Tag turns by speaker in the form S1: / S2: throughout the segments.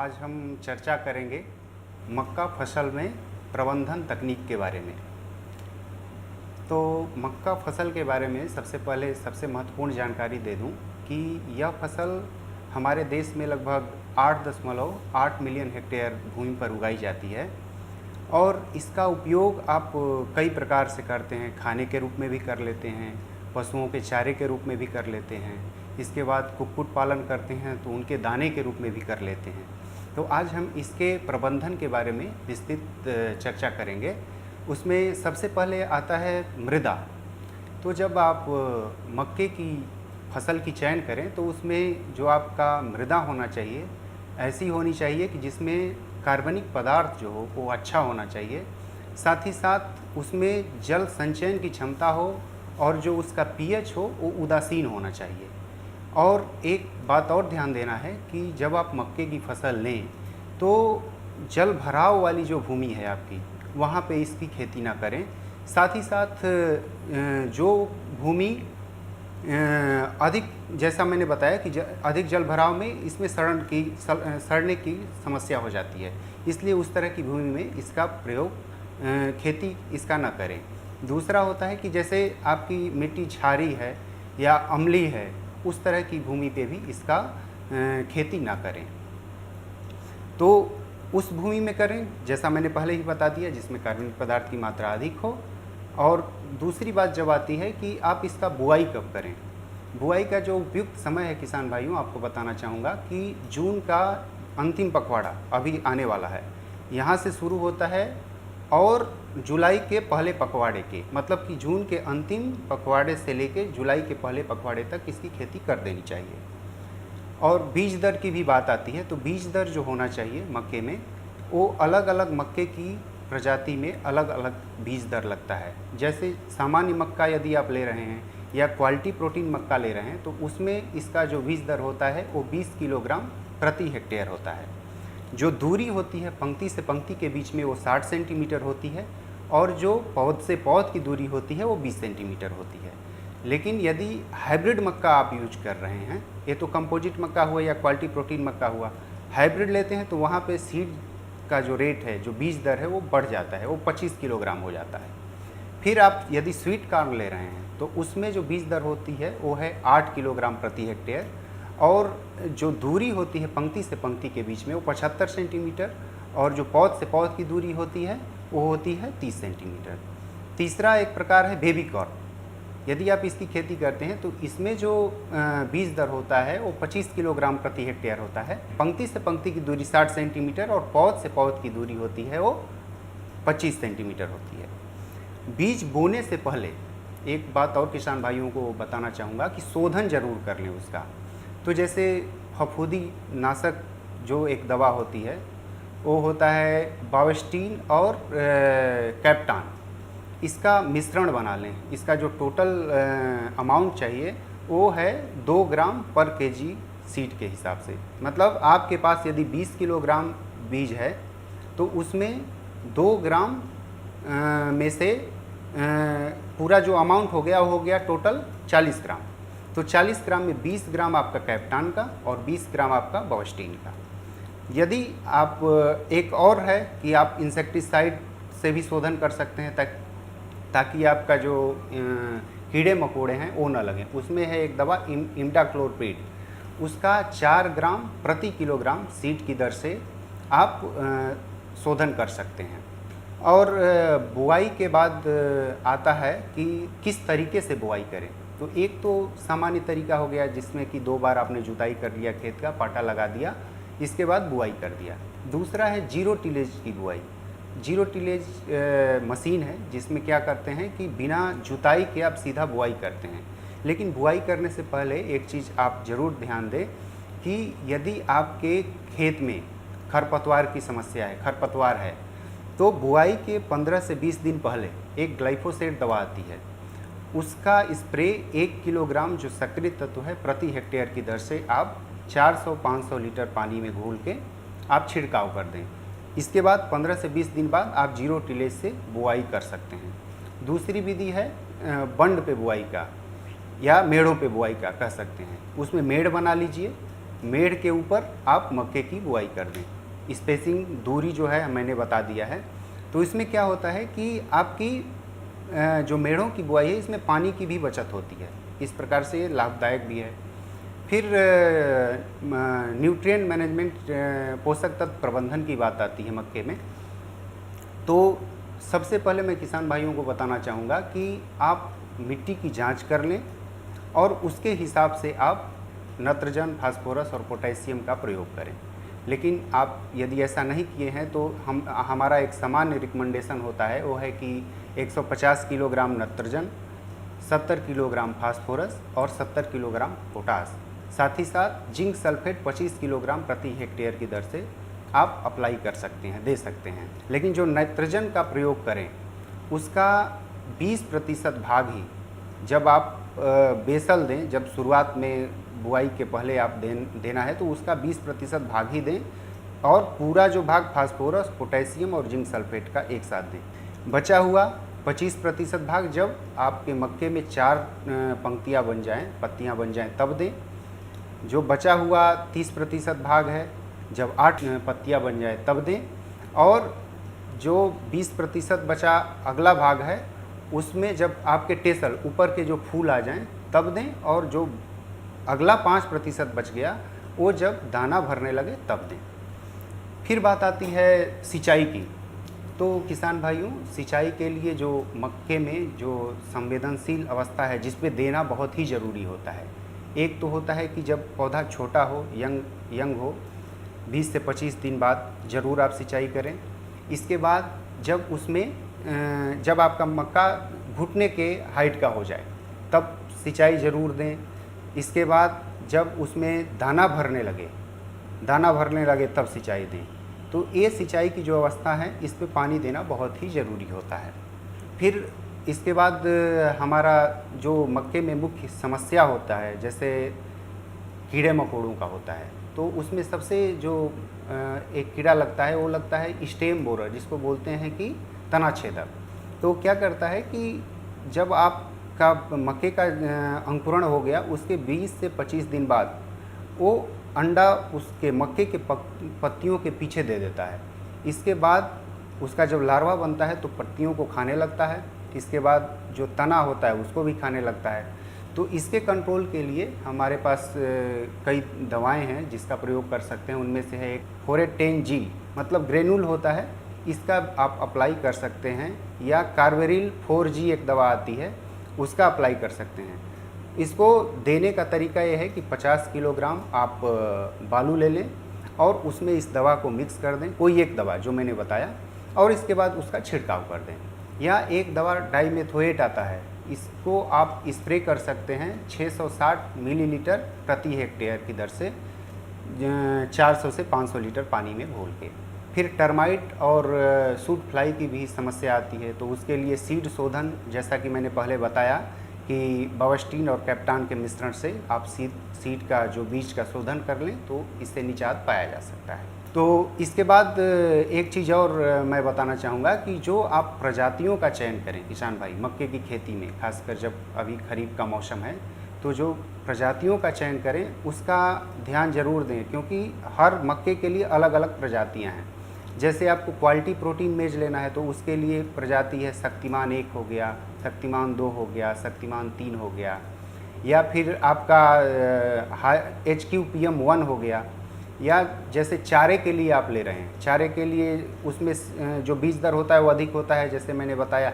S1: आज हम चर्चा करेंगे मक्का फसल में प्रबंधन तकनीक के बारे में। तो मक्का फसल के बारे में सबसे पहले सबसे महत्वपूर्ण जानकारी दे दूं कि यह फसल हमारे देश में लगभग 8.8 मिलियन हेक्टेयर भूमि पर उगाई जाती है और इसका उपयोग आप कई प्रकार से करते हैं। खाने के रूप में भी कर लेते हैं, पशुओं के चारे के रूप में भी कर लेते हैं, इसके बाद कुक्कुट पालन करते हैं तो उनके दाने के रूप में भी कर लेते हैं। तो आज हम इसके प्रबंधन के बारे में विस्तृत चर्चा करेंगे। उसमें सबसे पहले आता है मृदा। तो जब आप मक्के की फसल की चयन करें तो उसमें जो आपका मृदा होना चाहिए ऐसी होनी चाहिए कि जिसमें कार्बनिक पदार्थ जो हो वो अच्छा होना चाहिए, साथ ही साथ उसमें जल संचयन की क्षमता हो और जो उसका पीएच हो वो उदासीन होना चाहिए। और एक बात और ध्यान देना है कि जब आप मक्के की फसल लें तो जल भराव वाली जो भूमि है आपकी वहाँ पे इसकी खेती ना करें। साथ ही साथ जो भूमि अधिक, जैसा मैंने बताया कि अधिक जल भराव में इसमें सड़ने की समस्या हो जाती है, इसलिए उस तरह की भूमि में इसका प्रयोग खेती इसका ना करें। दूसरा होता है कि जैसे आपकी मिट्टी क्षारीय है या अम्लीय है, उस तरह की भूमि पे भी इसका खेती ना करें। तो उस भूमि में करें जैसा मैंने पहले ही बता दिया जिसमें कार्बनिक पदार्थ की मात्रा अधिक हो। और दूसरी बात जब आती है कि आप इसका बुआई कब करें। बुआई का जो उपयुक्त समय है किसान भाइयों, आपको बताना चाहूँगा कि जून का अंतिम पखवाड़ा अभी आने वाला है, यहाँ से शुरू होता है और जुलाई के पहले पखवाड़े के, मतलब कि जून के अंतिम पखवाड़े से लेकर जुलाई के पहले पखवाड़े तक इसकी खेती कर देनी चाहिए। और बीज दर की भी बात आती है, तो बीज दर जो होना चाहिए मक्के में वो अलग अलग मक्के की प्रजाति में अलग अलग बीज दर लगता है। जैसे सामान्य मक्का यदि आप ले रहे हैं या क्वालिटी प्रोटीन मक्का ले रहे हैं तो उसमें इसका जो बीज दर होता है वो 20 किलोग्राम प्रति हेक्टेयर होता है। जो दूरी होती है पंक्ति से पंक्ति के बीच में वो 60 सेंटीमीटर होती है और जो पौध से पौध की दूरी होती है वो 20 सेंटीमीटर होती है। लेकिन यदि हाइब्रिड मक्का आप यूज कर रहे हैं, ये तो कंपोजिट मक्का हुआ या क्वालिटी प्रोटीन मक्का हुआ, हाइब्रिड लेते हैं तो वहाँ पे सीड का जो रेट है, जो बीज दर है वो बढ़ जाता है, वो 25 किलोग्राम हो जाता है। फिर आप यदि स्वीट कॉर्न ले रहे हैं तो उसमें जो बीज दर होती है वो है 8 किलोग्राम प्रति हेक्टेयर और जो दूरी होती है पंक्ति से पंक्ति के बीच में वो 75 सेंटीमीटर और जो पौध से पौध की दूरी होती है वो होती है 30 सेंटीमीटर। तीसरा एक प्रकार है बेबी कॉर्न। यदि आप इसकी खेती करते हैं तो इसमें जो बीज दर होता है वो 25 किलोग्राम प्रति हेक्टेयर होता है। पंक्ति से पंक्ति की दूरी 60 सेंटीमीटर और पौध से पौध की दूरी होती है वो 25 सेंटीमीटर होती है। बीज बोने से पहले एक बात और किसान भाइयों को बताना चाहूँगा कि शोधन जरूर कर लें उसका। तो जैसे फफूंदी नाशक जो एक दवा होती है वो होता है बावेस्टीन और कैप्टान, इसका मिश्रण बना लें। इसका जो टोटल अमाउंट चाहिए वो है 2 ग्राम पर केजी सीड के हिसाब से। मतलब आपके पास यदि 20 किलोग्राम बीज है तो उसमें 2 ग्राम में से पूरा जो अमाउंट हो गया वो हो गया टोटल 40 ग्राम। तो 40 ग्राम में 20 ग्राम आपका कैप्टान का और 20 ग्राम आपका बावेस्टीन का। यदि आप एक और है कि आप इंसेक्टिसाइड से भी शोधन कर सकते हैं ताकि आपका जो कीड़े मकोड़े हैं वो न लगें। उसमें है एक दवा इमिडाक्लोप्रिड, उसका 4 ग्राम प्रति किलोग्राम सीड की दर से आप शोधन कर सकते हैं। और बुआई के बाद आता है कि किस तरीके से बुआई करें। तो एक तो सामान्य तरीका हो गया जिसमें कि 2 बार आपने जुताई कर लिया, खेत का पाटा लगा दिया, इसके बाद बुआई कर दिया। दूसरा है जीरो टिलेज की बुआई। जीरो टिलेज मशीन है जिसमें क्या करते हैं कि बिना जुताई के आप सीधा बुआई करते हैं। लेकिन बुआई करने से पहले एक चीज़ आप ज़रूर ध्यान दें कि यदि आपके खेत में खरपतवार की समस्या है, खरपतवार है, तो बुआई के 15 से 20 दिन पहले एक ग्लाइफोसेट दवा आती है, उसका स्प्रे 1 किलोग्राम जो सक्रिय तत्व है प्रति हेक्टेयर की दर से आप 400-500 लीटर पानी में घोल के आप छिड़काव कर दें। इसके बाद 15 से 20 दिन बाद आप जीरो टिलेज से बुआई कर सकते हैं। दूसरी विधि है बंड पे बुआई का या मेड़ों पे बुआई का कह सकते हैं। उसमें मेड़ बना लीजिए मेढ़ के ऊपर आप मक्के की बुआई कर दें। स्पेसिंग दूरी जो है मैंने बता दिया है। तो इसमें क्या होता है कि आपकी जो मेढ़ों की बुआई है इसमें पानी की भी बचत होती है, इस प्रकार से ये लाभदायक भी है। फिर न्यूट्रिएंट मैनेजमेंट, पोषक तत्व प्रबंधन की बात आती है मक्के में। तो सबसे पहले मैं किसान भाइयों को बताना चाहूँगा कि आप मिट्टी की जांच कर लें और उसके हिसाब से आप नाइट्रोजन, फास्फोरस और पोटेशियम का प्रयोग करें। लेकिन आप यदि ऐसा नहीं किए हैं तो हमारा एक सामान्य रिकमेंडेशन होता है, वो है कि 150 किलोग्राम नाइट्रोजन, 70 किलोग्राम फास्फोरस और 70 किलोग्राम पोटास, साथ ही साथ जिंक सल्फेट 25 किलोग्राम प्रति हेक्टेयर की दर से आप अप्लाई कर सकते हैं, दे सकते हैं। लेकिन जो नाइट्रोजन का प्रयोग करें उसका 20% भाग ही जब आप बेसल दें, जब शुरुआत में बुआई के पहले आप देना है तो उसका 20% भाग ही दें और पूरा जो भाग फास्फोरस, पोटेशियम और जिंक सल्फेट का एक साथ दें। बचा हुआ 25% भाग जब आपके मक्के में 4 पंक्तियाँ बन जाएं, पत्तियाँ बन जाएं तब दें। जो बचा हुआ 30% भाग है जब 8 पत्तियाँ बन जाए तब दें। और जो 20% बचा अगला भाग है उसमें जब आपके टेसल ऊपर के जो फूल आ जाएं तब दें। और जो अगला 5% बच गया वो जब दाना भरने लगे तब दें। फिर बात आती है सिंचाई की। तो किसान भाइयों, सिंचाई के लिए जो मक्के में जो संवेदनशील अवस्था है जिस पे देना बहुत ही ज़रूरी होता है, एक तो होता है कि जब पौधा छोटा हो, यंग हो, 20 से 25 दिन बाद ज़रूर आप सिंचाई करें। इसके बाद जब उसमें जब आपका मक्का घुटने के हाइट का हो जाए तब सिंचाई ज़रूर दें। इसके बाद जब उसमें दाना भरने लगे तब सिंचाई दें। तो ये सिंचाई की जो अवस्था है इस पे पानी देना बहुत ही ज़रूरी होता है। फिर इसके बाद हमारा जो मक्के में मुख्य समस्या होता है जैसे कीड़े मकोड़ों का होता है, तो उसमें सबसे जो एक कीड़ा लगता है वो लगता है स्टेम बोरर, जिसको बोलते हैं कि तना छेदक। तो क्या करता है कि जब आपका मक्के का अंकुरण हो गया उसके 20 से 25 दिन बाद वो अंडा उसके मक्के के पत्तियों के पीछे दे देता है। इसके बाद उसका जब लार्वा बनता है तो पत्तियों को खाने लगता है। इसके बाद जो तना होता है उसको भी खाने लगता है। तो इसके कंट्रोल के लिए हमारे पास कई दवाएं हैं जिसका प्रयोग कर सकते हैं। उनमें से है एक फोरेटेन जी, मतलब ग्रेनुल होता है, इसका आप अप्लाई कर सकते हैं, या कार्बेरिल 4G एक दवा आती है उसका अप्लाई कर सकते हैं। इसको देने का तरीका ये है कि 50 किलोग्राम आप बालू ले लें और उसमें इस दवा को मिक्स कर दें, कोई एक दवा जो मैंने बताया, और इसके बाद उसका छिड़काव कर दें। या एक दवा डाइमेथोएट आता है, इसको आप स्प्रे कर सकते हैं 660 मिलीलीटर प्रति हेक्टेयर की दर से 400 से 500 लीटर पानी में घोल के। फिर टर्माइट और सूट फ्लाई की भी समस्या आती है, तो उसके लिए सीड शोधन, जैसा कि मैंने पहले बताया कि बवस्टीन और कैप्टान के मिश्रण से आप सीड का जो बीज का शोधन कर लें तो इससे निजात पाया जा सकता है। तो इसके बाद एक चीज़ और मैं बताना चाहूँगा कि जो आप प्रजातियों का चयन करें किसान भाई मक्के की खेती में, खासकर जब अभी खरीफ का मौसम है, तो जो प्रजातियों का चयन करें उसका ध्यान जरूर दें, क्योंकि हर मक्के के लिए अलग अलग प्रजातियाँ हैं। जैसे आपको क्वालिटी प्रोटीन मेज लेना है तो उसके लिए प्रजाति है शक्तिमान 1 हो गया, शक्तिमान 2 हो गया, शक्तिमान 3 हो गया, या फिर आपका HQPM 1 हो गया। या जैसे चारे के लिए आप ले रहे हैं, चारे के लिए उसमें जो बीज दर होता है वो अधिक होता है, जैसे मैंने बताया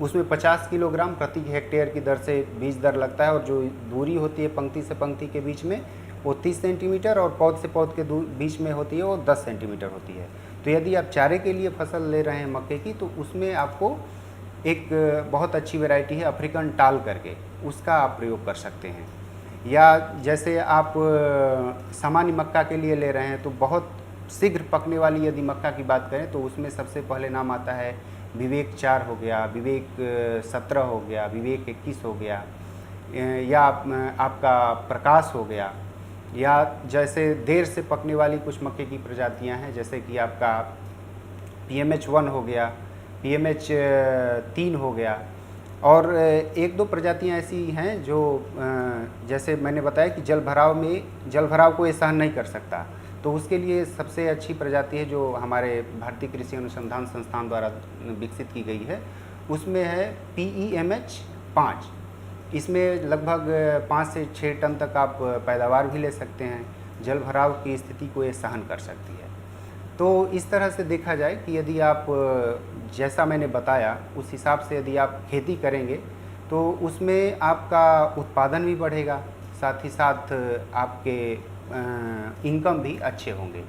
S1: उसमें 50 किलोग्राम प्रति हेक्टेयर की दर से बीज दर लगता है, और जो दूरी होती है पंक्ति से पंक्ति के बीच में वो 30 सेंटीमीटर और पौध से पौध के बीच में होती है वो 10 सेंटीमीटर होती है। तो यदि आप चारे के लिए फसल ले रहे हैं मक्के की, तो उसमें आपको एक बहुत अच्छी वैरायटी है अफ्रीकन टाल करके, उसका आप प्रयोग कर सकते हैं। या जैसे आप सामान्य मक्का के लिए ले रहे हैं तो बहुत शीघ्र पकने वाली यदि मक्का की बात करें तो उसमें सबसे पहले नाम आता है विवेक 4 हो गया, विवेक 17 हो गया, विवेक 21 हो गया, या आपका प्रकाश हो गया। या जैसे देर से पकने वाली कुछ मक्के की प्रजातियां हैं, जैसे कि आपका PMH 1 हो गया, PMH 3 हो गया, और एक दो प्रजातियां ऐसी हैं जो जैसे मैंने बताया कि जल भराव को ये सहन नहीं कर सकता, तो उसके लिए सबसे अच्छी प्रजाति है जो हमारे भारतीय कृषि अनुसंधान संस्थान द्वारा विकसित की गई है, उसमें है PEMH 5। इसमें लगभग 5 से 6 टन तक आप पैदावार भी ले सकते हैं। जल भराव की स्थिति को ये सहन कर सकती है। तो इस तरह से देखा जाए कि यदि आप जैसा मैंने बताया उस हिसाब से यदि आप खेती करेंगे तो उसमें आपका उत्पादन भी बढ़ेगा, साथ ही साथ आपके इनकम भी अच्छे होंगे।